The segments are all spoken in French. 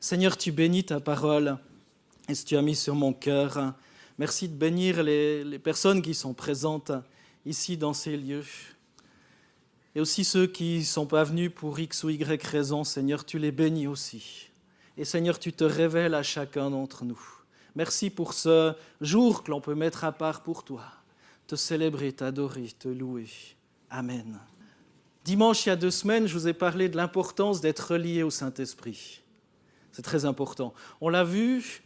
Seigneur, tu bénis ta parole et ce que tu as mis sur mon cœur. Merci de bénir les personnes qui sont présentes ici dans ces lieux. Et aussi ceux qui ne sont pas venus pour X ou Y raison, Seigneur, tu les bénis aussi. Et Seigneur, tu te révèles à chacun d'entre nous. Merci pour ce jour que l'on peut mettre à part pour toi, te célébrer, t'adorer, te louer. Amen. Dimanche, il y a 2 semaines, je vous ai parlé de l'importance d'être relié au Saint-Esprit. C'est très important. On l'a vu,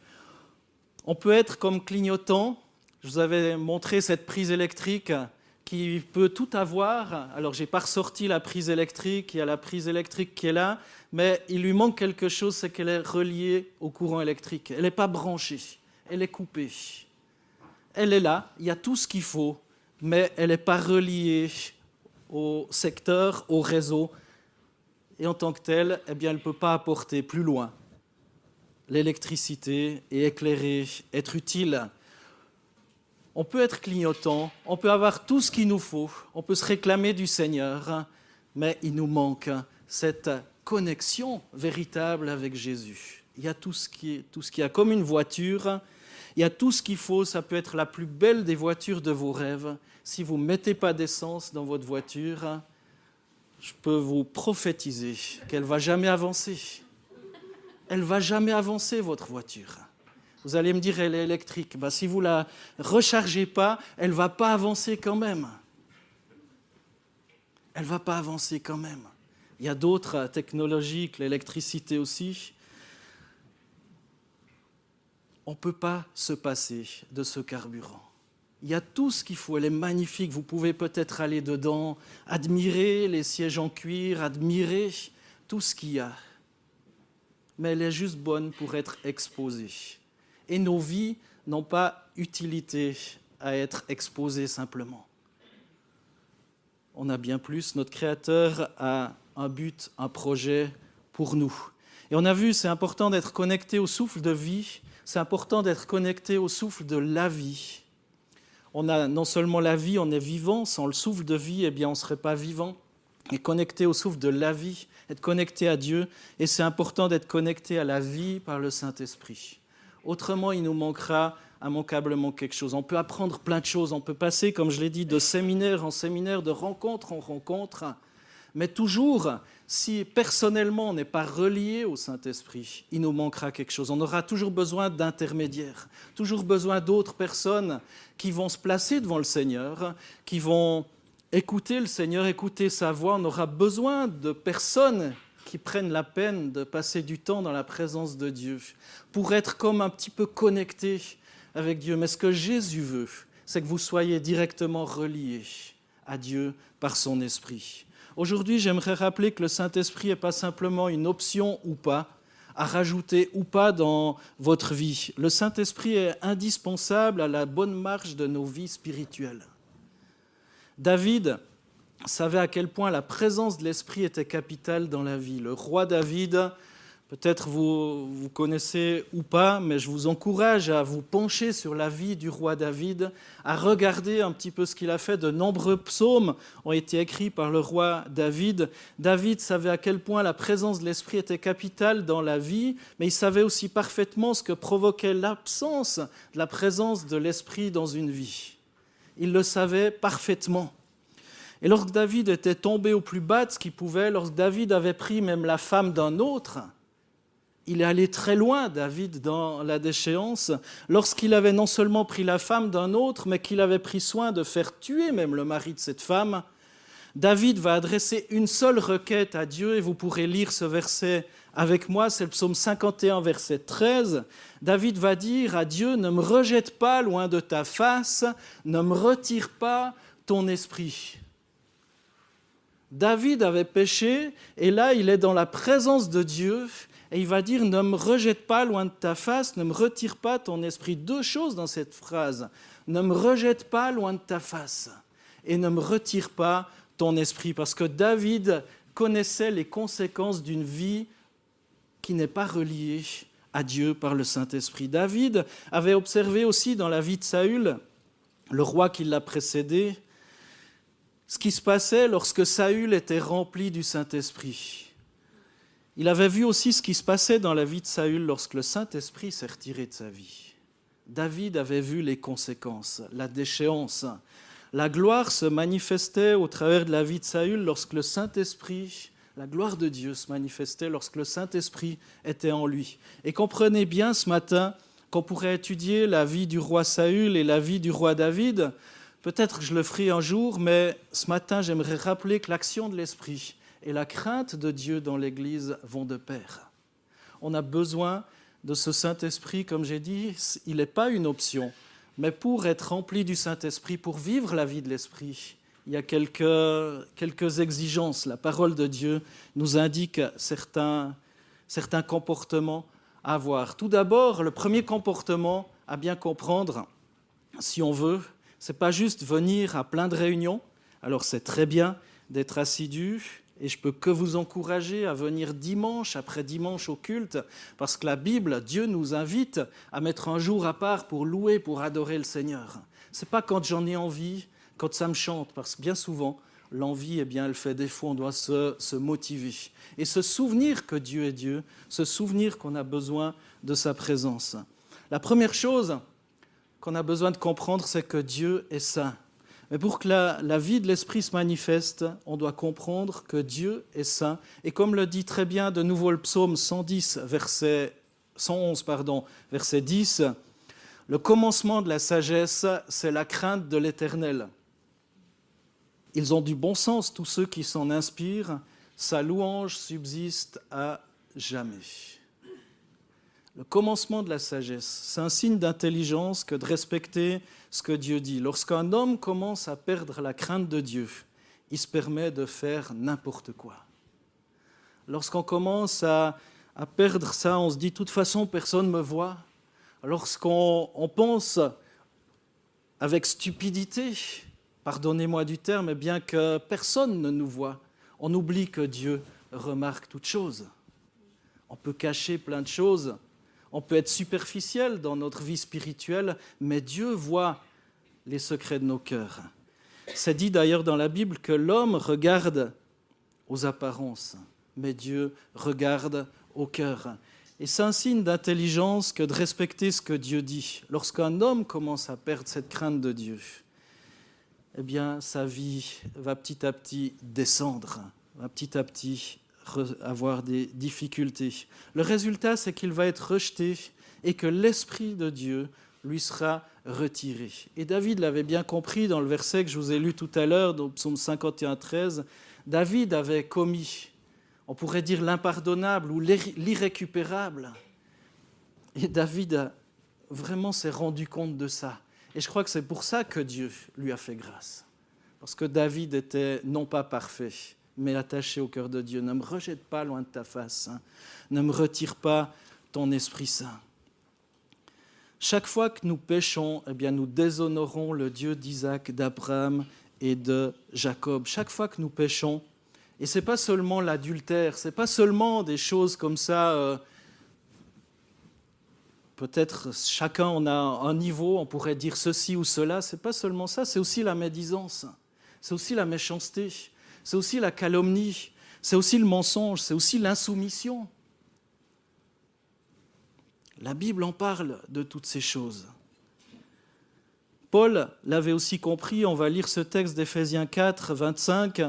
on peut être comme clignotant. Je vous avais montré cette prise électrique qui peut tout avoir. Alors, je n'ai pas ressorti la prise électrique, il y a la prise électrique qui est là, mais il lui manque quelque chose, c'est qu'elle est reliée au courant électrique. Elle n'est pas branchée, elle est coupée. Elle est là, il y a tout ce qu'il faut, mais elle n'est pas reliée au secteur, au réseau. Et en tant que telle, eh bien, elle ne peut pas apporter plus loin l'électricité et éclairer, être utile. On peut être clignotant, on peut avoir tout ce qu'il nous faut, on peut se réclamer du Seigneur, mais il nous manque cette connexion véritable avec Jésus. Il y a tout ce qui a comme une voiture, il y a tout ce qu'il faut, ça peut être la plus belle des voitures de vos rêves. Si vous ne mettez pas d'essence dans votre voiture, je peux vous prophétiser qu'elle ne va jamais avancer. Elle ne va jamais avancer, votre voiture. Vous allez me dire, elle est électrique. Si vous ne la rechargez pas, elle ne va pas avancer quand même. Elle ne va pas avancer quand même. Il y a d'autres technologies que l'électricité aussi. On ne peut pas se passer de ce carburant. Il y a tout ce qu'il faut, elle est magnifique. Vous pouvez peut-être aller dedans, admirer les sièges en cuir, admirer tout ce qu'il y a. Mais elle est juste bonne pour être exposée. Et nos vies n'ont pas utilité à être exposées simplement. On a bien plus. Notre Créateur a un but, un projet pour nous. Et on a vu, c'est important d'être connecté au souffle de vie, c'est important d'être connecté au souffle de la vie. On a non seulement la vie, on est vivant. Sans le souffle de vie, eh bien, on ne serait pas vivant. Et connecté au souffle de la vie, être connecté à Dieu. Et c'est important d'être connecté à la vie par le Saint-Esprit. Autrement, il nous manquera immanquablement quelque chose. On peut apprendre plein de choses. On peut passer, comme je l'ai dit, de séminaire en séminaire, de rencontre en rencontre. Mais toujours, si personnellement on n'est pas relié au Saint-Esprit, il nous manquera quelque chose. On aura toujours besoin d'intermédiaires, toujours besoin d'autres personnes qui vont se placer devant le Seigneur, qui vont écouter le Seigneur, écouter sa voix. On aura besoin de personnes qui prennent la peine de passer du temps dans la présence de Dieu pour être comme un petit peu connectés avec Dieu. Mais ce que Jésus veut, c'est que vous soyez directement reliés à Dieu par son Esprit. Aujourd'hui, j'aimerais rappeler que le Saint-Esprit n'est pas simplement une option ou pas, à rajouter ou pas dans votre vie. Le Saint-Esprit est indispensable à la bonne marche de nos vies spirituelles. David savait à quel point la présence de l'Esprit était capitale dans la vie. Le roi David, peut-être vous connaissez ou pas, mais je vous encourage à vous pencher sur la vie du roi David, à regarder un petit peu ce qu'il a fait. De nombreux psaumes ont été écrits par le roi David. David savait à quel point la présence de l'Esprit était capitale dans la vie, mais il savait aussi parfaitement ce que provoquait l'absence de la présence de l'Esprit dans une vie. Il le savait parfaitement. Et lorsque David était tombé au plus bas de ce qu'il pouvait, lorsque David avait pris même la femme d'un autre, il est allé très loin, David, dans la déchéance, lorsqu'il avait non seulement pris la femme d'un autre, mais qu'il avait pris soin de faire tuer même le mari de cette femme. David va adresser une seule requête à Dieu, et vous pourrez lire ce verset avec moi, c'est le psaume 51, verset 13. David va dire à Dieu, « Ne me rejette pas loin de ta face, ne me retire pas ton esprit. » David avait péché, et là, il est dans la présence de Dieu, et il va dire « Ne me rejette pas loin de ta face, ne me retire pas ton esprit. » 2 choses dans cette phrase. « Ne me rejette pas loin de ta face, et ne me retire pas ton esprit. » Parce que David connaissait les conséquences d'une vie qui n'est pas reliée à Dieu par le Saint-Esprit. David avait observé aussi dans la vie de Saül, le roi qui l'a précédé, ce qui se passait lorsque Saül était rempli du Saint-Esprit. il avait vu aussi ce qui se passait dans la vie de Saül lorsque le Saint-Esprit s'est retiré de sa vie. David avait vu les conséquences, la déchéance. La gloire se manifestait au travers de la vie de Saül lorsque le Saint-Esprit, la gloire de Dieu se manifestait lorsque le Saint-Esprit était en lui. Et comprenez bien ce matin qu'on pourrait étudier la vie du roi Saül et la vie du roi David. Peut-être que je le ferai un jour, mais ce matin, j'aimerais rappeler que l'action de l'Esprit et la crainte de Dieu dans l'Église vont de pair. On a besoin de ce Saint-Esprit, comme j'ai dit, il n'est pas une option. Mais pour être rempli du Saint-Esprit, pour vivre la vie de l'Esprit, il y a quelques exigences. La parole de Dieu nous indique certains comportements à avoir. Tout d'abord, le premier comportement à bien comprendre, si on veut, ce n'est pas juste venir à plein de réunions. Alors c'est très bien d'être assidu, et je ne peux que vous encourager à venir dimanche après dimanche au culte, parce que la Bible, Dieu nous invite à mettre un jour à part pour louer, pour adorer le Seigneur. Ce n'est pas quand j'en ai envie, quand ça me chante, parce que bien souvent, l'envie, elle fait défaut, on doit se motiver. Et se souvenir que Dieu est Dieu, se souvenir qu'on a besoin de sa présence. La première chose qu'on a besoin de comprendre, c'est que Dieu est saint. Mais pour que la vie de l'Esprit se manifeste, on doit comprendre que Dieu est saint. Et comme le dit très bien de nouveau le psaume 111, verset 10, le commencement de la sagesse, c'est la crainte de l'Éternel. Ils ont du bon sens, tous ceux qui s'en inspirent. Sa louange subsiste à jamais. Le commencement de la sagesse, c'est un signe d'intelligence que de respecter ce que Dieu dit. Lorsqu'un homme commence à perdre la crainte de Dieu, il se permet de faire n'importe quoi. Lorsqu'on commence à perdre ça, on se dit « de toute façon, personne ne me voit ». Lorsqu'on pense avec stupidité, pardonnez-moi du terme, bien que personne ne nous voit, on oublie que Dieu remarque toutes choses. On peut cacher plein de choses. On peut être superficiel dans notre vie spirituelle, mais Dieu voit les secrets de nos cœurs. C'est dit d'ailleurs dans la Bible que l'homme regarde aux apparences, mais Dieu regarde au cœur. Et c'est un signe d'intelligence que de respecter ce que Dieu dit. Lorsqu'un homme commence à perdre cette crainte de Dieu, eh bien, sa vie va petit à petit descendre, va petit à petit avoir des difficultés. Le résultat, c'est qu'il va être rejeté et que l'Esprit de Dieu lui sera retiré. Et David l'avait bien compris dans le verset que je vous ai lu tout à l'heure, dans Psaume 51, 13. David avait commis, on pourrait dire l'impardonnable ou l'irrécupérable. Et David vraiment s'est rendu compte de ça. Et je crois que c'est pour ça que Dieu lui a fait grâce. Parce que David était non pas parfait, mais attaché au cœur de Dieu. Ne me rejette pas loin de ta face, hein. Ne me retire pas ton Esprit Saint. Chaque fois que nous péchons, eh bien, nous déshonorons le Dieu d'Isaac, d'Abraham et de Jacob. Chaque fois que nous péchons, et ce n'est pas seulement l'adultère, ce n'est pas seulement des choses comme ça, peut-être chacun on a un niveau, on pourrait dire ceci ou cela, ce n'est pas seulement ça, c'est aussi la médisance, c'est aussi la méchanceté, c'est aussi la calomnie, c'est aussi le mensonge, c'est aussi l'insoumission. La Bible en parle de toutes ces choses. Paul l'avait aussi compris, on va lire ce texte d'Éphésiens 4, 25.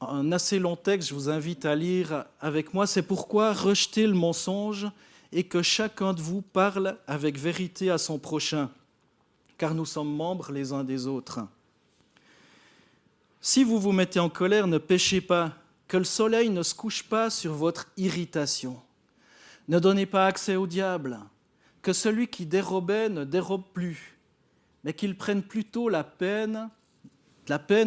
Un assez long texte, je vous invite à lire avec moi. C'est pourquoi rejetez le mensonge et que chacun de vous parle avec vérité à son prochain, car nous sommes membres les uns des autres. Si vous vous mettez en colère, ne péchez pas, que le soleil ne se couche pas sur votre irritation. Ne donnez pas accès au diable, que celui qui dérobait ne dérobe plus, mais qu'il prenne plutôt la peine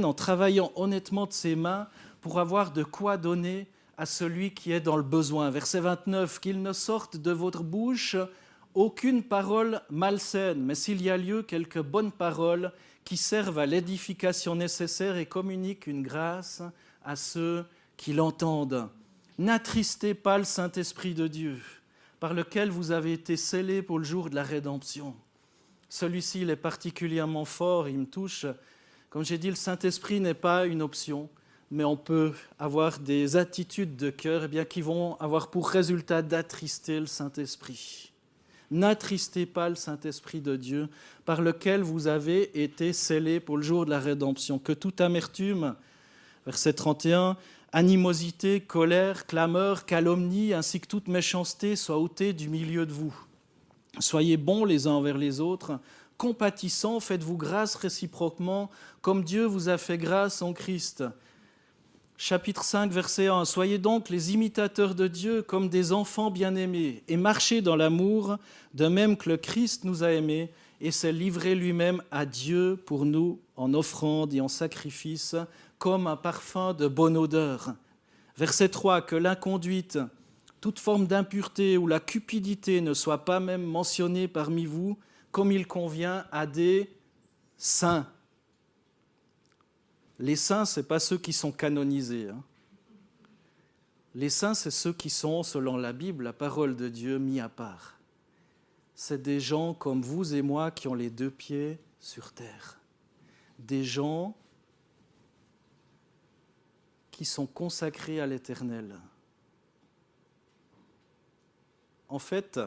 en travaillant honnêtement de ses mains pour avoir de quoi donner à celui qui est dans le besoin. Verset 29, qu'il ne sorte de votre bouche aucune parole malsaine, mais s'il y a lieu, quelques bonnes paroles qui servent à l'édification nécessaire et communiquent une grâce à ceux qui l'entendent. N'attristez pas le Saint-Esprit de Dieu, par lequel vous avez été scellés pour le jour de la rédemption. Celui-ci, il est particulièrement fort, il me touche. Comme j'ai dit, le Saint-Esprit n'est pas une option. mais on peut avoir des attitudes de cœur qui vont avoir pour résultat d'attrister le Saint-Esprit. N'attristez pas le Saint-Esprit de Dieu, par lequel vous avez été scellés pour le jour de la rédemption. Que toute amertume, verset 31, animosité, colère, clameur, calomnie, ainsi que toute méchanceté soit ôtée du milieu de vous. Soyez bons les uns envers les autres, compatissants, faites-vous grâce réciproquement, comme Dieu vous a fait grâce en Christ. Chapitre 5, verset 1. Soyez donc les imitateurs de Dieu comme des enfants bien-aimés et marchez dans l'amour, de même que le Christ nous a aimés et s'est livré lui-même à Dieu pour nous en offrande et en sacrifice comme un parfum de bonne odeur. Verset 3. Que l'inconduite, toute forme d'impureté ou la cupidité ne soit pas même mentionnée parmi vous, comme il convient à des saints. Les saints, ce n'est pas ceux qui sont canonisés. Les saints, c'est ceux qui sont, selon la Bible, la parole de Dieu, mis à part. C'est des gens comme vous et moi qui ont les deux pieds sur terre. Des gens qui sont consacrés à l'Éternel. En fait,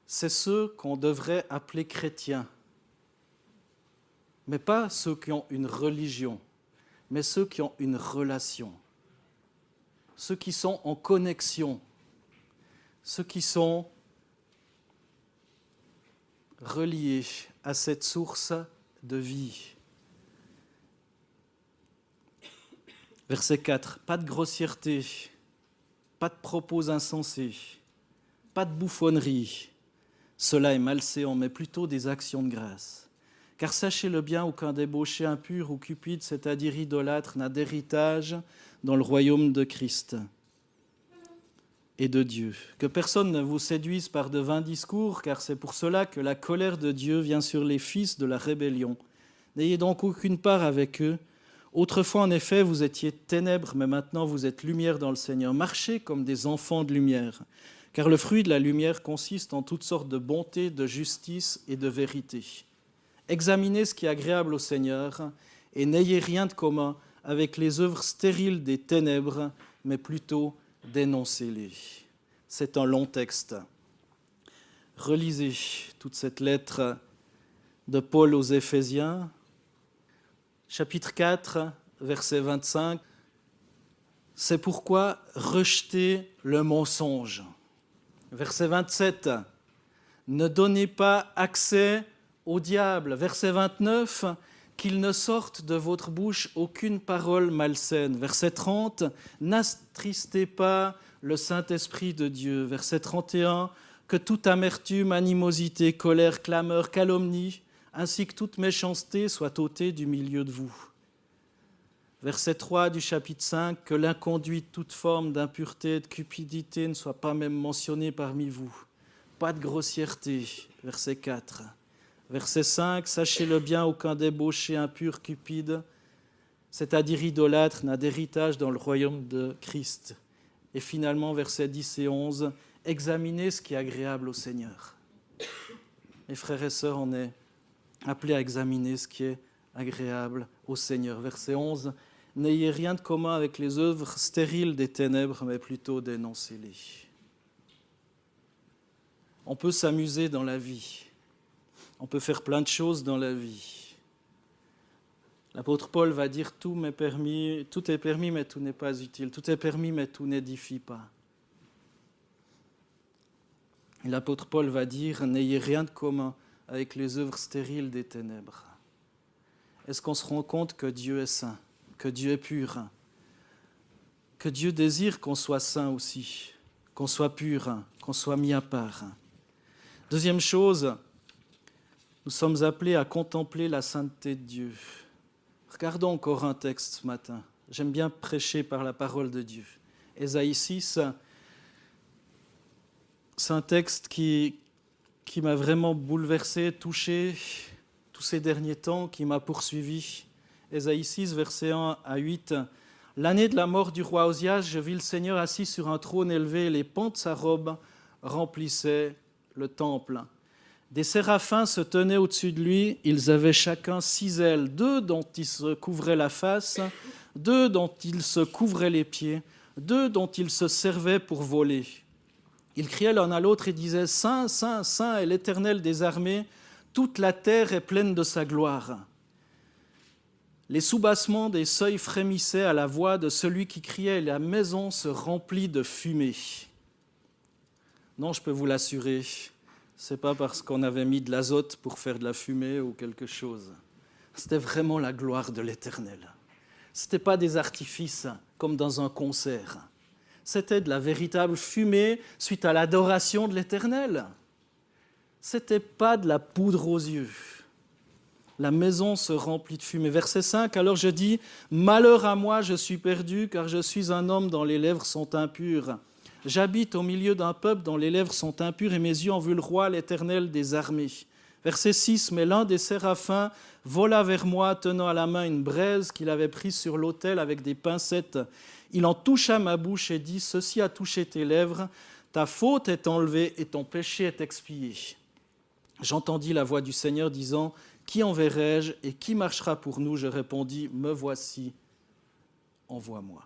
c'est ceux qu'on devrait appeler chrétiens. Mais pas ceux qui ont une religion, mais ceux qui ont une relation. Ceux qui sont en connexion. Ceux qui sont reliés à cette source de vie. Verset 4. Pas de grossièreté, pas de propos insensés, pas de bouffonnerie. Cela est malséant, mais plutôt des actions de grâce. Car sachez-le bien, aucun débauché impur ou cupide, c'est-à-dire idolâtre, n'a d'héritage dans le royaume de Christ et de Dieu. Que personne ne vous séduise par de vains discours, car c'est pour cela que la colère de Dieu vient sur les fils de la rébellion. N'ayez donc aucune part avec eux. Autrefois, en effet, vous étiez ténèbres, mais maintenant vous êtes lumière dans le Seigneur. Marchez comme des enfants de lumière, car le fruit de la lumière consiste en toutes sortes de bonté, de justice et de vérité. Examinez ce qui est agréable au Seigneur et n'ayez rien de commun avec les œuvres stériles des ténèbres, mais plutôt dénoncez-les. C'est un long texte. Relisez toute cette lettre de Paul aux Éphésiens, chapitre 4, verset 25. C'est pourquoi rejetez le mensonge. Verset 27. Ne donnez pas accès au diable. Verset 29, qu'il ne sorte de votre bouche aucune parole malsaine. Verset 30, n'attristez pas le Saint-Esprit de Dieu. Verset 31, que toute amertume, animosité, colère, clameur, calomnie, ainsi que toute méchanceté soit ôtée du milieu de vous. Verset 3 du chapitre 5, que l'inconduite, toute forme d'impureté, de cupidité ne soit pas même mentionnée parmi vous. Pas de grossièreté. Verset 4. Verset 5, sachez-le bien, aucun débauché, impur, cupide, c'est-à-dire idolâtre, n'a d'héritage dans le royaume de Christ. Et finalement, versets 10 et 11, examinez ce qui est agréable au Seigneur. Mes frères et sœurs, on est appelés à examiner ce qui est agréable au Seigneur. Verset 11, n'ayez rien de commun avec les œuvres stériles des ténèbres, mais plutôt dénoncez-les. On peut s'amuser dans la vie. On peut faire plein de choses dans la vie. L'apôtre Paul va dire tout est permis, mais tout n'est pas utile. Tout est permis, mais tout n'édifie pas. Et l'apôtre Paul va dire n'ayez rien de commun avec les œuvres stériles des ténèbres. Est-ce qu'on se rend compte que Dieu est saint, que Dieu est pur, que Dieu désire qu'on soit saint aussi, qu'on soit pur, qu'on soit mis à part? Deuxième chose, nous sommes appelés à contempler la sainteté de Dieu. Regardons encore un texte ce matin. J'aime bien prêcher par la parole de Dieu. Ésaïe 6, c'est un texte qui m'a vraiment bouleversé, touché tous ces derniers temps, qui m'a poursuivi. Ésaïe 6, versets 1 à 8. « L'année de la mort du roi Osias, je vis le Seigneur assis sur un trône élevé, et les pans de sa robe remplissaient le temple. Des séraphins se tenaient au-dessus de lui, ils avaient chacun 6 ailes, 2 dont ils se couvraient la face, d'eux dont ils se couvraient les pieds, d'eux dont ils se servaient pour voler. Ils criaient l'un à l'autre et disaient « Saint, Saint, Saint est l'Éternel des armées, toute la terre est pleine de sa gloire. » Les soubassements des seuils frémissaient à la voix de celui qui criait et la maison se remplit de fumée. Non, je peux vous l'assurer, ce n'est pas parce qu'on avait mis de l'azote pour faire de la fumée ou quelque chose. C'était vraiment la gloire de l'Éternel. Ce n'était pas des artifices comme dans un concert. C'était de la véritable fumée suite à l'adoration de l'Éternel. Ce n'était pas de la poudre aux yeux. La maison se remplit de fumée. Verset 5, alors je dis, « Malheur à moi, je suis perdu, car je suis un homme dont les lèvres sont impures. J'habite au milieu d'un peuple dont les lèvres sont impures, et mes yeux ont vu le roi, l'Éternel des armées. » Verset 6, « Mais l'un des séraphins vola vers moi, tenant à la main une braise qu'il avait prise sur l'autel avec des pincettes. Il en toucha ma bouche et dit, « Ceci a touché tes lèvres, ta faute est enlevée et ton péché est expié. » J'entendis la voix du Seigneur disant, « Qui enverrai-je et qui marchera pour nous ?» Je répondis, « Me voici, envoie-moi. »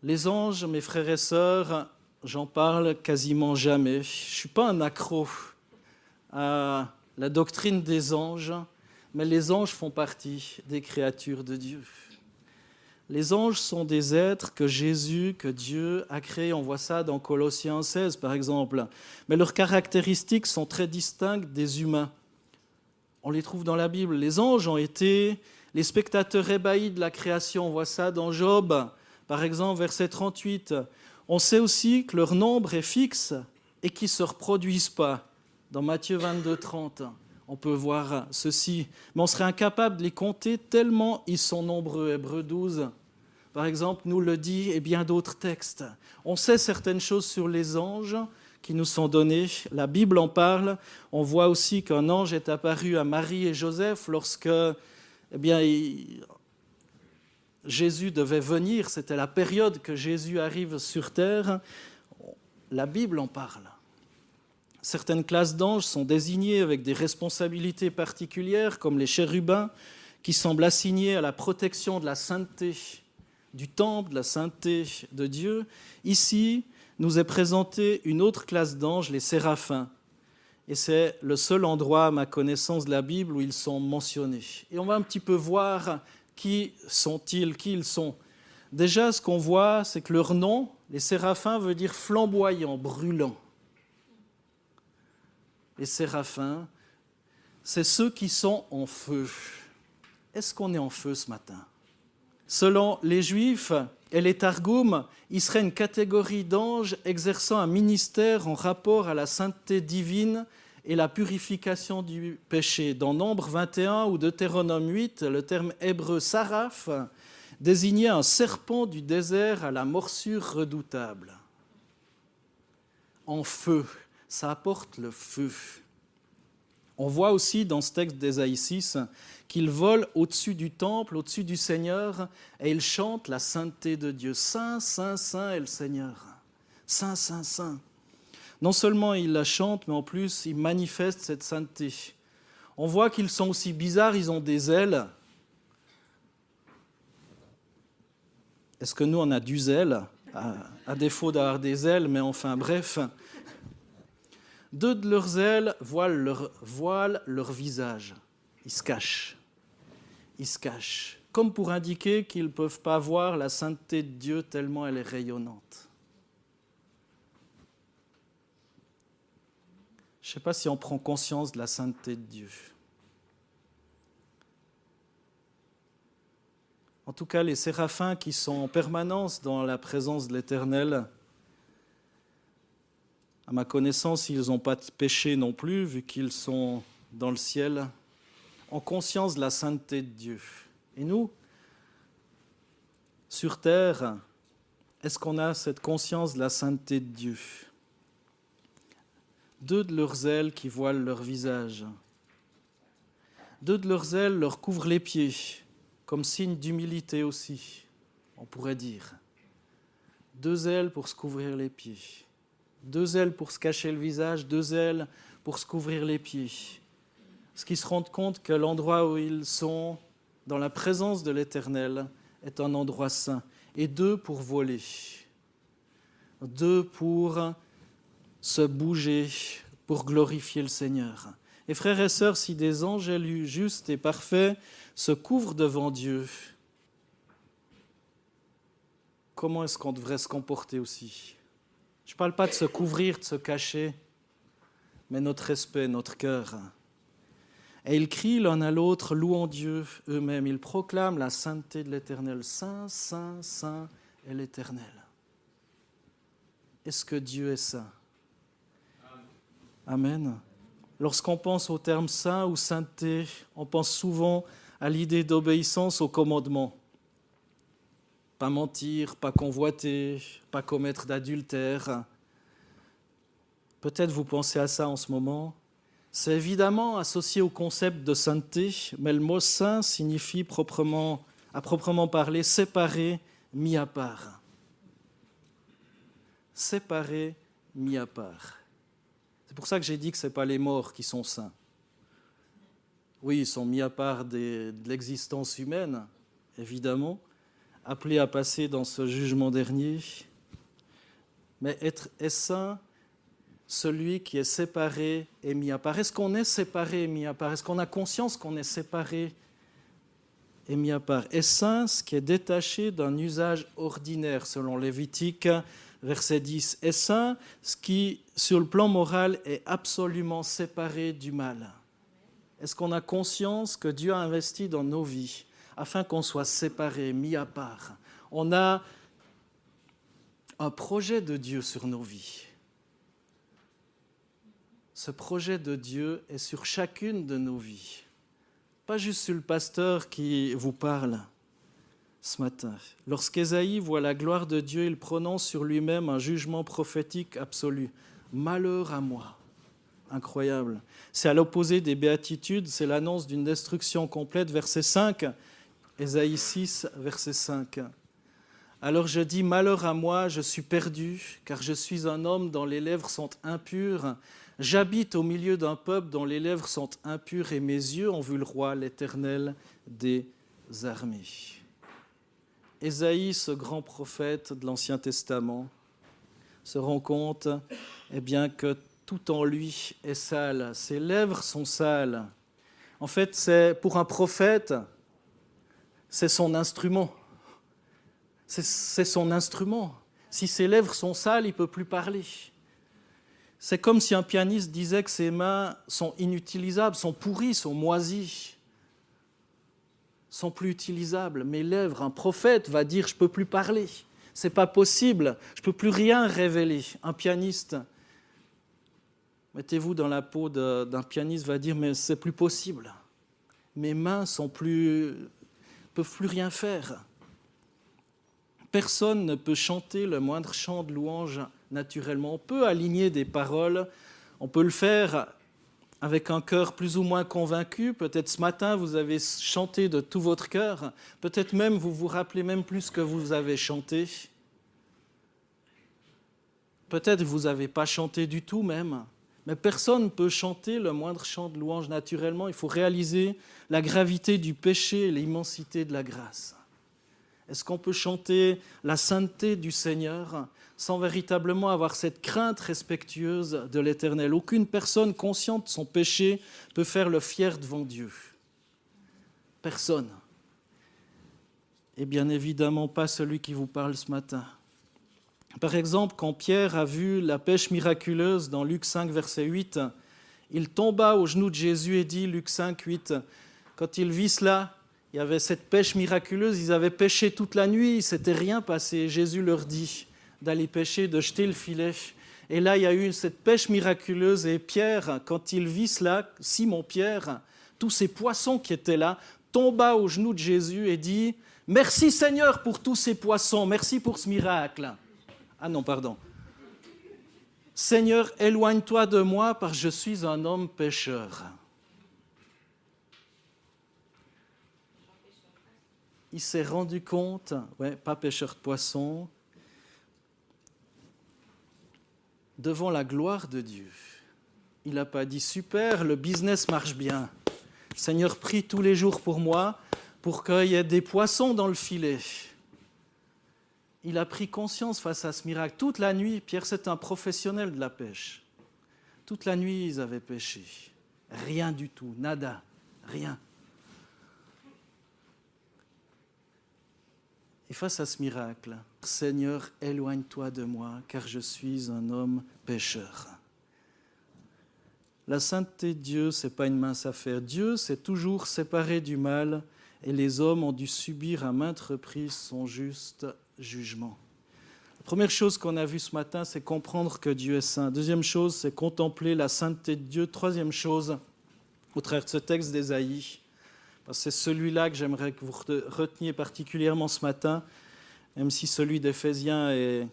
Les anges, mes frères et sœurs, j'en parle quasiment jamais. Je ne suis pas un accro à la doctrine des anges, mais les anges font partie des créatures de Dieu. Les anges sont des êtres que Jésus, que Dieu a créés. On voit ça dans Colossiens 16, par exemple. Mais leurs caractéristiques sont très distinctes des humains. On les trouve dans la Bible. Les anges ont été les spectateurs ébahis de la création. On voit ça dans Job, par exemple, verset 38. On sait aussi que leur nombre est fixe et qu'ils ne se reproduisent pas. Dans Matthieu 22, 30, on peut voir ceci. Mais on serait incapable de les compter tellement ils sont nombreux. Hébreux 12, par exemple, nous le dit, et bien d'autres textes. On sait certaines choses sur les anges qui nous sont donnés. La Bible en parle. On voit aussi qu'un ange est apparu à Marie et Joseph lorsque Jésus devait venir. C'était la période que Jésus arrive sur terre. La Bible en parle. Certaines classes d'anges sont désignées avec des responsabilités particulières, comme les chérubins, qui semblent assignés à la protection de la sainteté du temple, de la sainteté de Dieu. Ici, nous est présentée une autre classe d'anges, les séraphins. Et c'est le seul endroit, à ma connaissance de la Bible, où ils sont mentionnés. Et on va un petit peu voir qui sont-ils, qui ils sont. Déjà, ce qu'on voit, c'est que leur nom, les séraphins, veut dire flamboyant, brûlant. Les séraphins, c'est ceux qui sont en feu. Est-ce qu'on est en feu ce matin ? Selon les Juifs et les Targums, il serait une catégorie d'anges exerçant un ministère en rapport à la sainteté divine et la purification du péché. Dans Nombre 21 ou Deutéronome 8, le terme hébreu saraph désignait un serpent du désert à la morsure redoutable. En feu, ça apporte le feu. On voit aussi dans ce texte d'Ésaïe 6 qu'ils volent au-dessus du temple, au-dessus du Seigneur, et ils chantent la sainteté de Dieu. Saint, Saint, Saint est le Seigneur. Saint, Saint, Saint. Non seulement ils la chantent, mais en plus ils manifestent cette sainteté. On voit qu'ils sont aussi bizarres, ils ont des ailes. Est-ce que nous on a du zèle, à défaut d'avoir des ailes, mais enfin bref. Deux de leurs ailes voilent leur visage. Ils se cachent. Ils se cachent. Comme pour indiquer qu'ils ne peuvent pas voir la sainteté de Dieu tellement elle est rayonnante. Je ne sais pas si on prend conscience de la sainteté de Dieu. En tout cas, les séraphins qui sont en permanence dans la présence de l'Éternel, à ma connaissance, ils n'ont pas de péché non plus, vu qu'ils sont dans le ciel, en conscience de la sainteté de Dieu. Et nous, sur terre, est-ce qu'on a cette conscience de la sainteté de Dieu ? Deux de leurs ailes qui voilent leur visage. Deux de leurs ailes leur couvrent les pieds, comme signe d'humilité aussi, on pourrait dire. Deux ailes pour se couvrir les pieds. Deux ailes pour se cacher le visage, deux ailes pour se couvrir les pieds. Parce qu'ils se rendent compte que l'endroit où ils sont, dans la présence de l'Éternel, est un endroit saint. Et 2 pour voler. 2 pour se bouger, pour glorifier le Seigneur. Et frères et sœurs, si des anges élus, justes et parfaits se couvrent devant Dieu, comment est-ce qu'on devrait se comporter aussi? Je ne parle pas de se couvrir, de se cacher, mais notre respect, notre cœur. Et ils crient l'un à l'autre, louant Dieu eux-mêmes. Ils proclament la sainteté de l'Éternel. Saint, saint, saint est l'Éternel. Est-ce que Dieu est saint? Amen. Lorsqu'on pense au terme saint ou sainteté, on pense souvent à l'idée d'obéissance aux commandements. Pas mentir, pas convoiter, pas commettre d'adultère. Peut-être vous pensez à ça en ce moment. C'est évidemment associé au concept de sainteté, mais le mot saint signifie à proprement parler séparé, mis à part. Séparé, mis à part. C'est pour ça que j'ai dit que ce n'est pas les morts qui sont saints. Oui, ils sont mis à part de l'existence humaine, évidemment, appelés à passer dans ce jugement dernier. Mais est saint celui qui est séparé et mis à part? Est-ce qu'on est séparé et mis à part? Est-ce qu'on a conscience qu'on est séparé et mis à part? Est saint ce qui est détaché d'un usage ordinaire, selon Lévitique, verset 10. Est saint ce qui, sur le plan moral, est absolument séparé du mal. Est-ce qu'on a conscience que Dieu a investi dans nos vies afin qu'on soit séparés, mis à part? On a un projet de Dieu sur nos vies. Ce projet de Dieu est sur chacune de nos vies. Pas juste sur le pasteur qui vous parle ce matin. Lorsqu'Ésaïe voit la gloire de Dieu, il prononce sur lui-même un jugement prophétique absolu. Malheur à moi. Incroyable. C'est à l'opposé des béatitudes, c'est l'annonce d'une destruction complète. Verset 5, Ésaïe 6, verset 5. Alors je dis, malheur à moi, je suis perdu, car je suis un homme dont les lèvres sont impures. J'habite au milieu d'un peuple dont les lèvres sont impures et mes yeux ont vu le roi, l'Éternel des armées. Ésaïe, ce grand prophète de l'Ancien Testament, se rend compte que tout en lui est sale. Ses lèvres sont sales. En fait, pour un prophète, c'est son instrument. C'est son instrument. Si ses lèvres sont sales, il ne peut plus parler. C'est comme si un pianiste disait que ses mains sont inutilisables, sont pourries, sont moisies, sont plus utilisables. Mes lèvres, un prophète va dire « je ne peux plus parler, ce n'est pas possible, je ne peux plus rien révéler ». Un pianiste, mettez-vous dans la peau d'un pianiste, va dire « mais c'est plus possible, mes mains ne peuvent plus rien faire ». Personne ne peut chanter le moindre chant de louange naturellement. On peut aligner des paroles, on peut le faire avec un cœur plus ou moins convaincu. Peut-être ce matin, vous avez chanté de tout votre cœur. Peut-être même, vous vous rappelez même plus ce que vous avez chanté. Peut-être vous n'avez pas chanté du tout même. Mais personne ne peut chanter le moindre chant de louange naturellement. Il faut réaliser la gravité du péché et l'immensité de la grâce. Est-ce qu'on peut chanter la sainteté du Seigneur sans véritablement avoir cette crainte respectueuse de l'Éternel? Aucune personne consciente de son péché peut faire le fier devant Dieu. Personne. Et bien évidemment pas celui qui vous parle ce matin. Par exemple, quand Pierre a vu la pêche miraculeuse dans Luc 5, verset 8, il tomba aux genoux de Jésus et dit, Luc 5, 8, quand il vit cela, il y avait cette pêche miraculeuse, ils avaient pêché toute la nuit, il ne s'était rien passé. Jésus leur dit d'aller pêcher, de jeter le filet. Et là, il y a eu cette pêche miraculeuse et Pierre, quand il vit cela, Simon Pierre, tous ces poissons qui étaient là, tomba aux genoux de Jésus et dit « Merci Seigneur pour tous ces poissons, merci pour ce miracle. » Ah non, pardon. « Seigneur, éloigne-toi de moi, parce que je suis un homme pécheur. » Il s'est rendu compte, pas pêcheur de poissons, devant la gloire de Dieu. Il n'a pas dit « Super, le business marche bien. Seigneur, prie tous les jours pour moi. pour qu'il y ait des poissons dans le filet. Il a pris conscience face à ce miracle. Toute la nuit, Pierre, c'est un professionnel de la pêche. Toute la nuit, ils avaient pêché. Rien du tout, nada, rien. Et face à ce miracle, Seigneur, éloigne-toi de moi, car je suis un homme pécheur. La sainteté de Dieu, ce n'est pas une mince affaire. Dieu s'est toujours séparé du mal et les hommes ont dû subir à maintes reprises son juste jugement. La première chose qu'on a vue ce matin, c'est comprendre que Dieu est saint. Deuxième chose, c'est contempler la sainteté de Dieu. Troisième chose, au travers de ce texte d'Ésaïe, parce que c'est celui-là que j'aimerais que vous reteniez particulièrement ce matin, même si celui d'Éphésiens est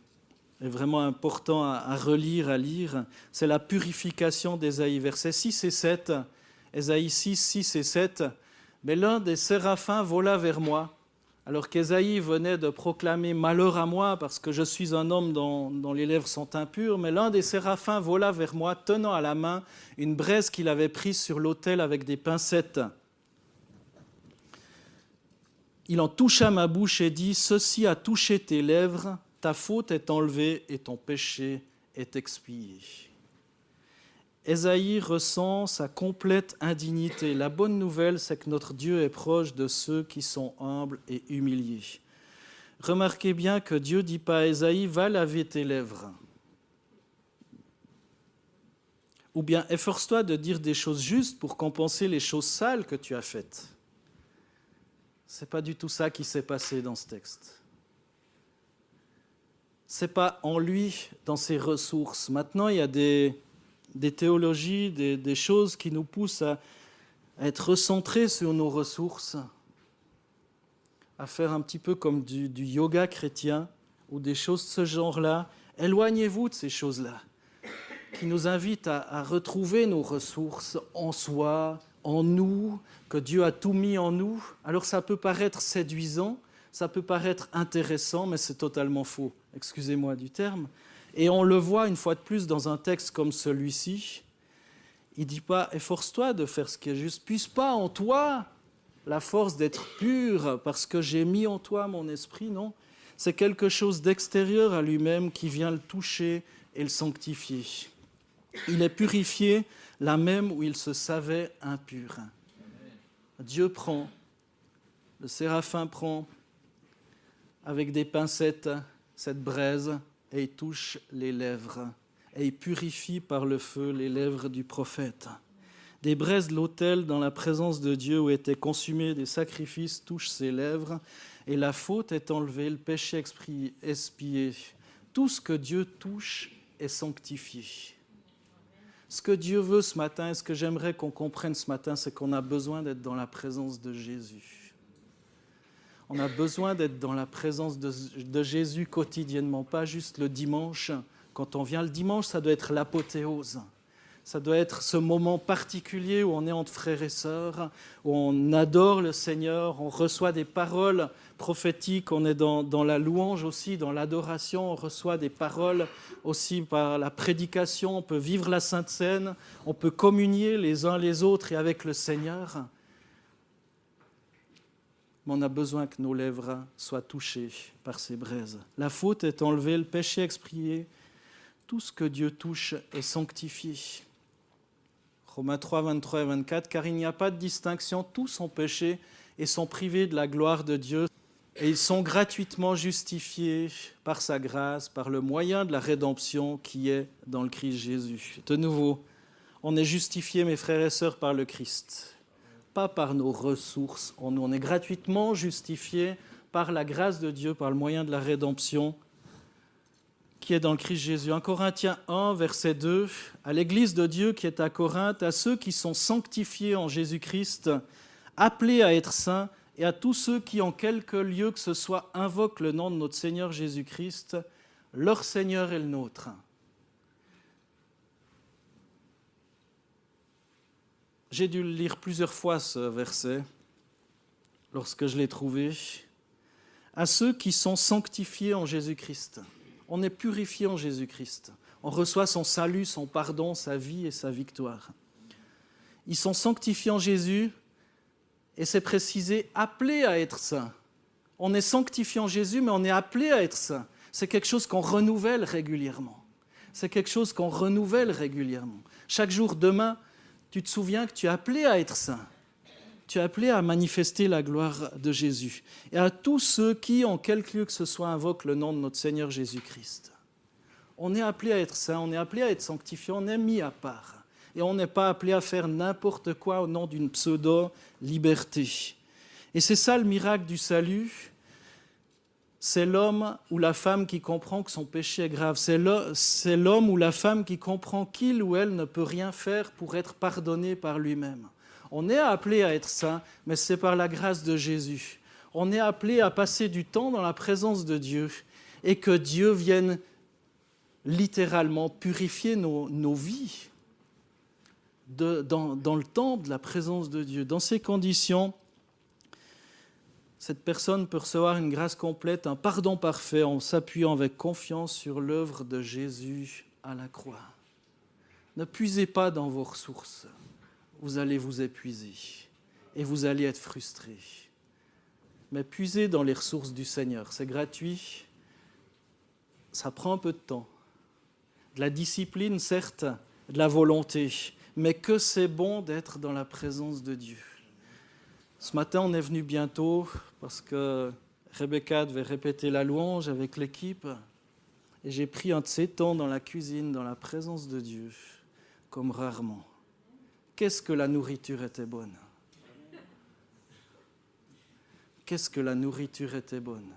vraiment important à relire, à lire, c'est la purification d'Ésaïe. Versets 6 et 7, Ésaïe 6, 6 et 7. « Mais l'un des séraphins vola vers moi, alors qu'Ésaïe venait de proclamer « Malheur à moi, parce que je suis un homme dont les lèvres sont impures. » Mais l'un des séraphins vola vers moi, tenant à la main une braise qu'il avait prise sur l'autel avec des pincettes. Il en toucha ma bouche et dit « Ceci a touché tes lèvres, ta faute est enlevée et ton péché est expié. » Ésaïe ressent sa complète indignité. La bonne nouvelle, c'est que notre Dieu est proche de ceux qui sont humbles et humiliés. Remarquez bien que Dieu ne dit pas à Ésaïe « Va laver tes lèvres » ou bien « Efforce-toi de dire des choses justes pour compenser les choses sales que tu as faites. » Ce n'est pas du tout ça qui s'est passé dans ce texte. Ce n'est pas en lui, dans ses ressources. Maintenant, il y a des théologies, des choses qui nous poussent à être recentrés sur nos ressources, à faire un petit peu comme du yoga chrétien ou des choses de ce genre-là. Éloignez-vous de ces choses-là, qui nous invitent à retrouver nos ressources en soi, en nous, que Dieu a tout mis en nous. Alors ça peut paraître séduisant, ça peut paraître intéressant, mais c'est totalement faux, excusez-moi du terme. Et on le voit une fois de plus dans un texte comme celui-ci. Il ne dit pas « efforce-toi de faire ce qui est juste, puise pas en toi la force d'être pur parce que j'ai mis en toi mon esprit », non. C'est quelque chose d'extérieur à lui-même qui vient le toucher et le sanctifier. Il est purifié là même où il se savait impur. Dieu prend, le séraphin prend avec des pincettes cette braise et il touche les lèvres et il purifie par le feu les lèvres du prophète. Des braises de l'autel dans la présence de Dieu où étaient consumés des sacrifices touchent ses lèvres et la faute est enlevée, le péché expié. Tout ce que Dieu touche est sanctifié. Ce que Dieu veut ce matin et ce que j'aimerais qu'on comprenne ce matin, c'est qu'on a besoin d'être dans la présence de Jésus. On a besoin d'être dans la présence de Jésus quotidiennement, pas juste le dimanche. Quand on vient le dimanche, ça doit être l'apothéose. Ça doit être ce moment particulier où on est entre frères et sœurs, où on adore le Seigneur, on reçoit des paroles prophétiques, on est dans la louange aussi, dans l'adoration, on reçoit des paroles aussi par la prédication, on peut vivre la Sainte Seine, on peut communier les uns les autres et avec le Seigneur. Mais on a besoin que nos lèvres soient touchées par ces braises. La faute est enlevée, le péché expié, tout ce que Dieu touche est sanctifié. Romains 3, 23 et 24, « Car il n'y a pas de distinction, tous sont péchés et sont privés de la gloire de Dieu, et ils sont gratuitement justifiés par sa grâce, par le moyen de la rédemption qui est dans le Christ Jésus. » De nouveau, on est justifiés, mes frères et sœurs, par le Christ, pas par nos ressources. On est gratuitement justifiés par la grâce de Dieu, par le moyen de la rédemption qui est dans le Christ Jésus. 1 Corinthiens 1, verset 2, « À l'Église de Dieu qui est à Corinthe, à ceux qui sont sanctifiés en Jésus-Christ, appelés à être saints, et à tous ceux qui, en quelque lieu que ce soit, invoquent le nom de notre Seigneur Jésus-Christ, leur Seigneur est le nôtre. » J'ai dû le lire plusieurs fois, ce verset, lorsque je l'ai trouvé. À ceux qui sont sanctifiés en Jésus-Christ. On est purifié en Jésus-Christ. On reçoit son salut, son pardon, sa vie et sa victoire. Ils sont sanctifiés en Jésus Et c'est précisé, appelé à être saint. On est sanctifié en Jésus, mais on est appelé à être saint. C'est quelque chose qu'on renouvelle régulièrement. C'est quelque chose qu'on renouvelle régulièrement. Chaque jour, demain, tu te souviens que tu es appelé à être saint. Tu es appelé à manifester la gloire de Jésus. Et à tous ceux qui, en quelque lieu que ce soit, invoquent le nom de notre Seigneur Jésus-Christ. On est appelé à être saint, on est appelé à être sanctifié, on est mis à part. Et on n'est pas appelé à faire n'importe quoi au nom d'une pseudo-liberté. Et c'est ça le miracle du salut. C'est l'homme ou la femme qui comprend que son péché est grave. C'est l'homme ou la femme qui comprend qu'il ou elle ne peut rien faire pour être pardonné par lui-même. On est appelé à être saint, mais c'est par la grâce de Jésus. On est appelé à passer du temps dans la présence de Dieu et que Dieu vienne littéralement purifier nos vies dans le temps de la présence de Dieu. Dans ces conditions, cette personne peut recevoir une grâce complète, un pardon parfait en s'appuyant avec confiance sur l'œuvre de Jésus à la croix. Ne puisez pas dans vos ressources. Vous allez vous épuiser et vous allez être frustrés. Mais puisez dans les ressources du Seigneur. C'est gratuit, ça prend un peu de temps. De la discipline, certes, de la volonté, mais que c'est bon d'être dans la présence de Dieu. Ce matin, on est venu bientôt parce que Rebecca devait répéter la louange avec l'équipe et j'ai pris un de ces temps dans la cuisine, dans la présence de Dieu, comme rarement. Qu'est-ce que la nourriture était bonne! Qu'est-ce que la nourriture était bonne!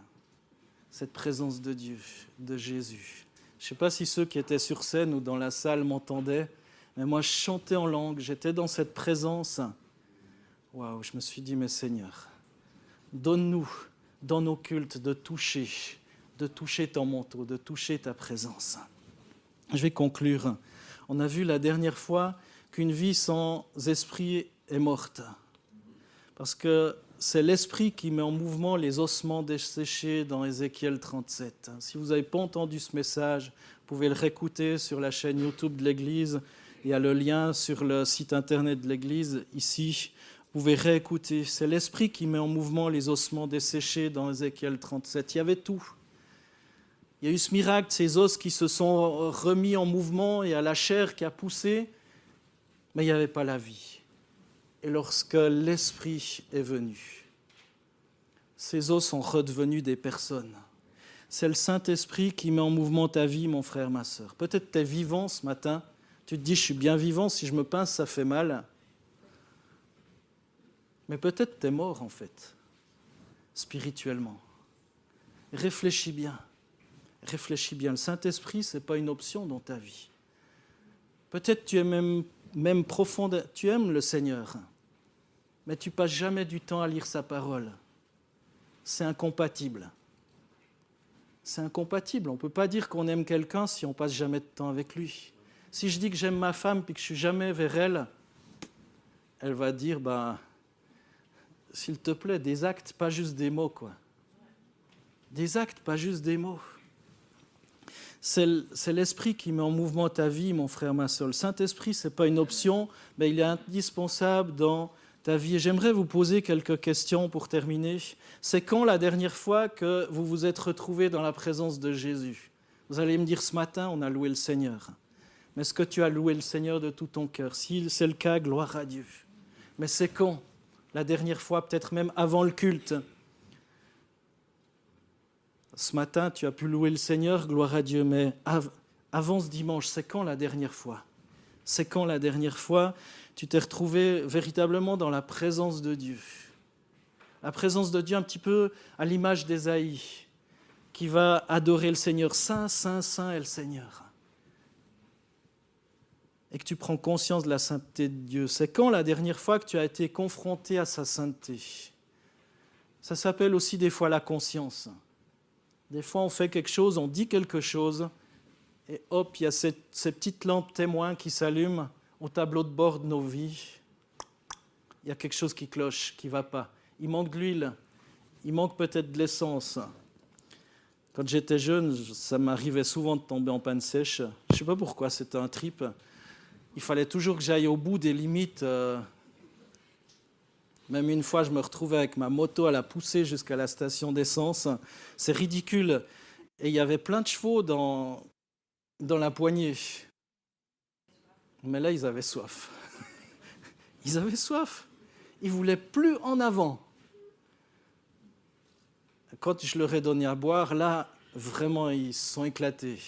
Cette présence de Dieu, de Jésus. Je ne sais pas si ceux qui étaient sur scène ou dans la salle m'entendaient, mais moi je chantais en langue, j'étais dans cette présence. Waouh, je me suis dit, mais Seigneur, donne-nous dans nos cultes de toucher ton manteau, de toucher ta présence. Je vais conclure. On a vu la dernière fois qu'une vie sans esprit est morte. Parce que c'est l'esprit qui met en mouvement les ossements desséchés dans Ézéchiel 37. Si vous n'avez pas entendu ce message, vous pouvez le réécouter sur la chaîne YouTube de l'Église. Il y a le lien sur le site internet de l'Église, ici. Vous pouvez réécouter. C'est l'esprit qui met en mouvement les ossements desséchés dans Ézéchiel 37. Il y avait tout. Il y a eu ce miracle, ces os qui se sont remis en mouvement, et à la chair qui a poussé, mais il n'y avait pas la vie. Et lorsque l'Esprit est venu, ces os sont redevenus des personnes. C'est le Saint-Esprit qui met en mouvement ta vie, mon frère, ma sœur. Peut-être tu es vivant ce matin, tu te dis, je suis bien vivant, si je me pince, ça fait mal. Mais peut-être tu es mort, en fait, spirituellement. Réfléchis bien. Réfléchis bien. Le Saint-Esprit, ce n'est pas une option dans ta vie. Peut-être tu es même profond, tu aimes le Seigneur, mais tu passes jamais du temps à lire sa parole. C'est incompatible. C'est incompatible. On ne peut pas dire qu'on aime quelqu'un si on passe jamais de temps avec lui. Si je dis que j'aime ma femme et que je suis jamais vers elle, elle va dire, s'il te plaît, des actes, pas juste des mots, quoi. Des actes, pas juste des mots. C'est l'Esprit qui met en mouvement ta vie, mon frère, ma sœur. Le Saint-Esprit, ce n'est pas une option, mais il est indispensable dans ta vie. Et j'aimerais vous poser quelques questions pour terminer. C'est quand la dernière fois que vous vous êtes retrouvés dans la présence de Jésus? Vous allez me dire, ce matin, on a loué le Seigneur. Mais est-ce que tu as loué le Seigneur de tout ton cœur? Si c'est le cas, gloire à Dieu. Mais c'est quand? La dernière fois, peut-être même avant le culte. Ce matin, tu as pu louer le Seigneur, gloire à Dieu, mais avant ce dimanche, c'est quand la dernière fois? C'est quand la dernière fois tu t'es retrouvé véritablement dans la présence de Dieu? La présence de Dieu un petit peu à l'image d'Ésaïe, qui va adorer le Seigneur. Saint, Saint, Saint est le Seigneur. Et que tu prends conscience de la sainteté de Dieu. C'est quand la dernière fois que tu as été confronté à sa sainteté? Ça s'appelle aussi des fois la conscience. Des fois, on fait quelque chose, on dit quelque chose, et hop, il y a ces petites lampes témoins qui s'allument au tableau de bord de nos vies. Il y a quelque chose qui cloche, qui ne va pas. Il manque de l'huile, il manque peut-être de l'essence. Quand j'étais jeune, ça m'arrivait souvent de tomber en panne sèche. Je ne sais pas pourquoi, c'était un trip. Il fallait toujours que j'aille au bout des limites. Même une fois, je me retrouvais avec ma moto à la pousser jusqu'à la station d'essence. C'est ridicule. Et il y avait plein de chevaux dans la poignée. Mais là, ils avaient soif. Ils avaient soif. Ils ne voulaient plus en avant. Quand je leur ai donné à boire, là, vraiment, ils se sont éclatés.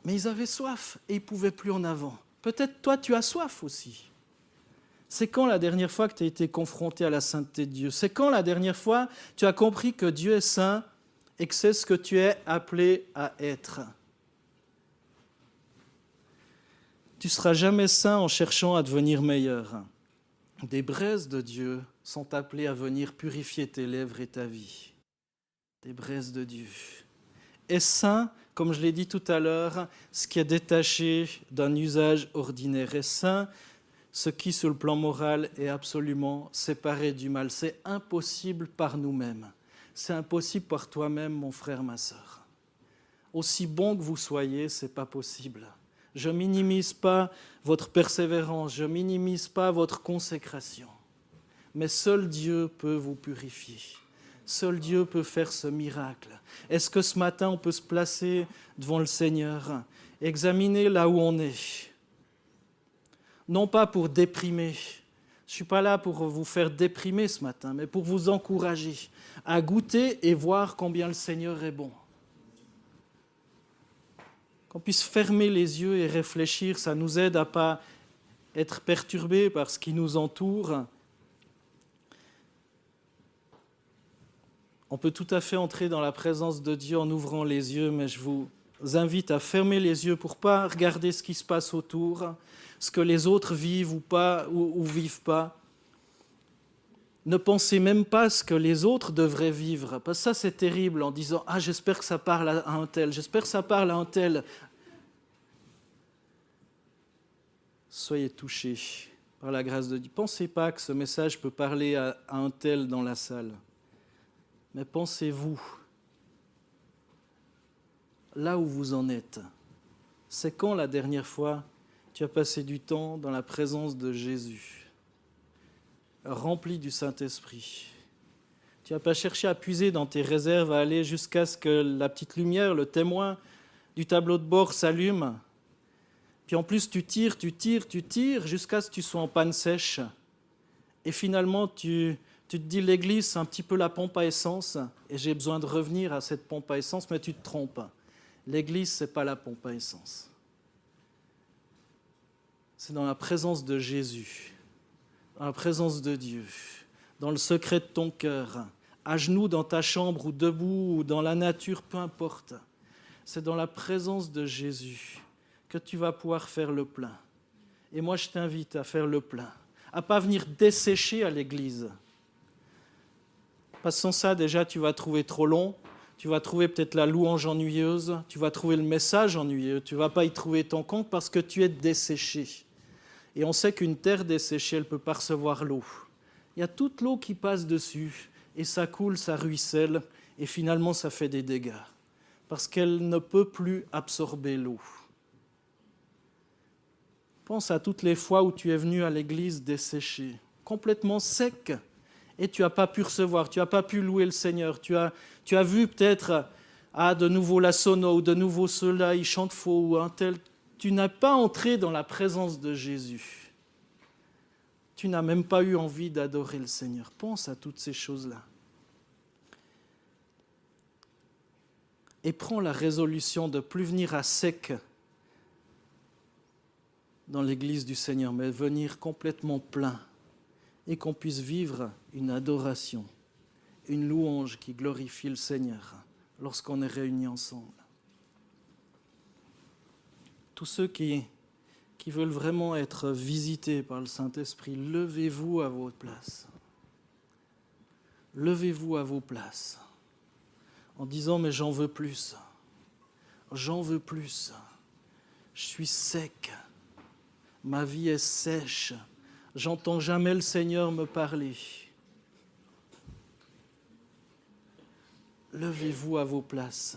Mais ils avaient soif et ils ne pouvaient plus en avant. Peut-être toi, tu as soif aussi. C'est quand la dernière fois que tu as été confronté à la sainteté de Dieu? C'est quand la dernière fois tu as compris que Dieu est saint et que c'est ce que tu es appelé à être? Tu ne seras jamais saint en cherchant à devenir meilleur. Des braises de Dieu sont appelées à venir purifier tes lèvres et ta vie. Des braises de Dieu. Et saint, comme je l'ai dit tout à l'heure, ce qui est détaché d'un usage ordinaire. Et saint, ce qui, sur le plan moral, est absolument séparé du mal. C'est impossible par nous-mêmes. C'est impossible par toi-même, mon frère, ma sœur. Aussi bon que vous soyez, ce n'est pas possible. Je ne minimise pas votre persévérance, je ne minimise pas votre consécration. Mais seul Dieu peut vous purifier. Seul Dieu peut faire ce miracle. Est-ce que ce matin, on peut se placer devant le Seigneur, examiner là où on est? Non pas pour déprimer. Je ne suis pas là pour vous faire déprimer ce matin, mais pour vous encourager à goûter et voir combien le Seigneur est bon. Qu'on puisse fermer les yeux et réfléchir, ça nous aide à ne pas être perturbés par ce qui nous entoure. On peut tout à fait entrer dans la présence de Dieu en ouvrant les yeux, mais je vous invite à fermer les yeux pour ne pas regarder ce qui se passe autour, ce que les autres vivent ou pas, ou vivent pas. Ne pensez même pas ce que les autres devraient vivre. Parce que ça, c'est terrible en disant « Ah, j'espère que ça parle à un tel, j'espère que ça parle à un tel. » Soyez touchés par la grâce de Dieu. Pensez pas que ce message peut parler à un tel dans la salle. Mais pensez-vous, là où vous en êtes, c'est quand la dernière fois tu as passé du temps dans la présence de Jésus, rempli du Saint-Esprit? Tu n'as pas cherché à puiser dans tes réserves, à aller jusqu'à ce que la petite lumière, le témoin du tableau de bord s'allume. Puis en plus, tu tires jusqu'à ce que tu sois en panne sèche. Et finalement, tu te dis, l'église, c'est un petit peu la pompe à essence, et j'ai besoin de revenir à cette pompe à essence, mais tu te trompes. L'église, ce n'est pas la pompe à essence. C'est dans la présence de Jésus, dans la présence de Dieu, dans le secret de ton cœur, à genoux dans ta chambre ou debout ou dans la nature, peu importe. C'est dans la présence de Jésus que tu vas pouvoir faire le plein. Et moi, je t'invite à faire le plein, à ne pas venir dessécher à l'église. Parce que sans ça, déjà, tu vas trouver trop long, tu vas trouver peut-être la louange ennuyeuse, tu vas trouver le message ennuyeux, tu ne vas pas y trouver ton compte parce que tu es desséché. Et on sait qu'une terre desséchée, elle ne peut pas recevoir l'eau. Il y a toute l'eau qui passe dessus, et ça coule, ça ruisselle, et finalement, ça fait des dégâts. Parce qu'elle ne peut plus absorber l'eau. Pense à toutes les fois où tu es venu à l'église desséché, complètement sec, et tu n'as pas pu recevoir, tu n'as pas pu louer le Seigneur. Tu as vu peut-être, de nouveau la sono, ou de nouveau ceux-là, ils chantent faux, ou un tel. Tu n'as pas entré dans la présence de Jésus. Tu n'as même pas eu envie d'adorer le Seigneur. Pense à toutes ces choses-là. Et prends la résolution de ne plus venir à sec dans l'église du Seigneur, mais venir complètement plein et qu'on puisse vivre une adoration, une louange qui glorifie le Seigneur lorsqu'on est réunis ensemble. Tous ceux qui veulent vraiment être visités par le Saint-Esprit, levez-vous à votre place. Levez-vous à vos places en disant « mais j'en veux plus, j'en veux plus, je suis sec, ma vie est sèche, j'entends jamais le Seigneur me parler. » Levez-vous à vos places.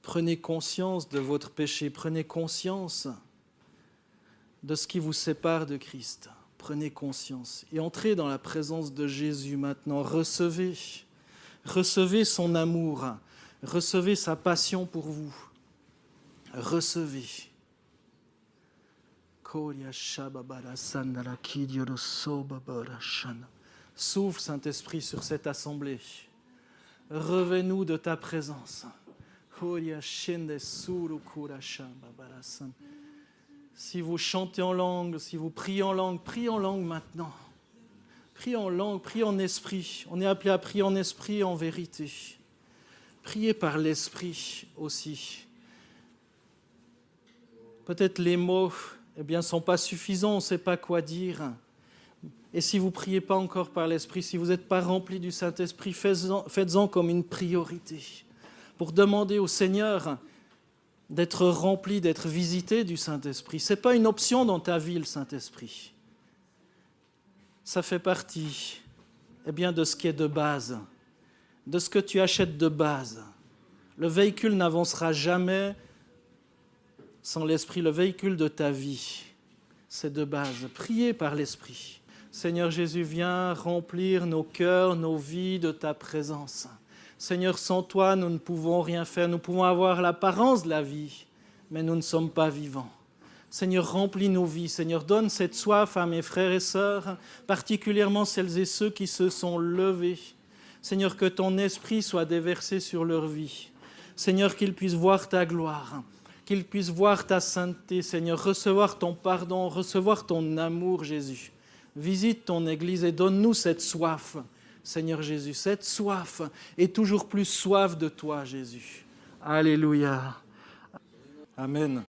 Prenez conscience de votre péché, prenez conscience de ce qui vous sépare de Christ. Prenez conscience et entrez dans la présence de Jésus maintenant. Recevez son amour, recevez sa passion pour vous. Recevez. Souffle, Saint-Esprit, sur cette assemblée. Revêt-nous de ta présence. Si vous chantez en langue, si vous priez en langue maintenant. Priez en langue, priez en esprit. On est appelé à prier en esprit et en vérité. Priez par l'esprit aussi. Peut-être les mots ne sont pas suffisants, on ne sait pas quoi dire. Et si vous ne priez pas encore par l'esprit, si vous n'êtes pas rempli du Saint-Esprit, faites-en comme une priorité pour demander au Seigneur d'être rempli, d'être visité du Saint-Esprit. Ce n'est pas une option dans ta vie, le Saint-Esprit. Ça fait partie de ce qui est de base, de ce que tu achètes de base. Le véhicule n'avancera jamais sans l'Esprit. Le véhicule de ta vie, c'est de base. Priez par l'Esprit. Seigneur Jésus, viens remplir nos cœurs, nos vies de ta présence. Seigneur, sans toi, nous ne pouvons rien faire. Nous pouvons avoir l'apparence de la vie, mais nous ne sommes pas vivants. Seigneur, remplis nos vies. Seigneur, donne cette soif à mes frères et sœurs, particulièrement celles et ceux qui se sont levés. Seigneur, que ton esprit soit déversé sur leur vie. Seigneur, qu'ils puissent voir ta gloire, qu'ils puissent voir ta sainteté. Seigneur, recevoir ton pardon, recevoir ton amour, Jésus. Visite ton Église et donne-nous cette soif, Seigneur Jésus, cette soif et toujours plus soif de toi, Jésus. Alléluia. Amen.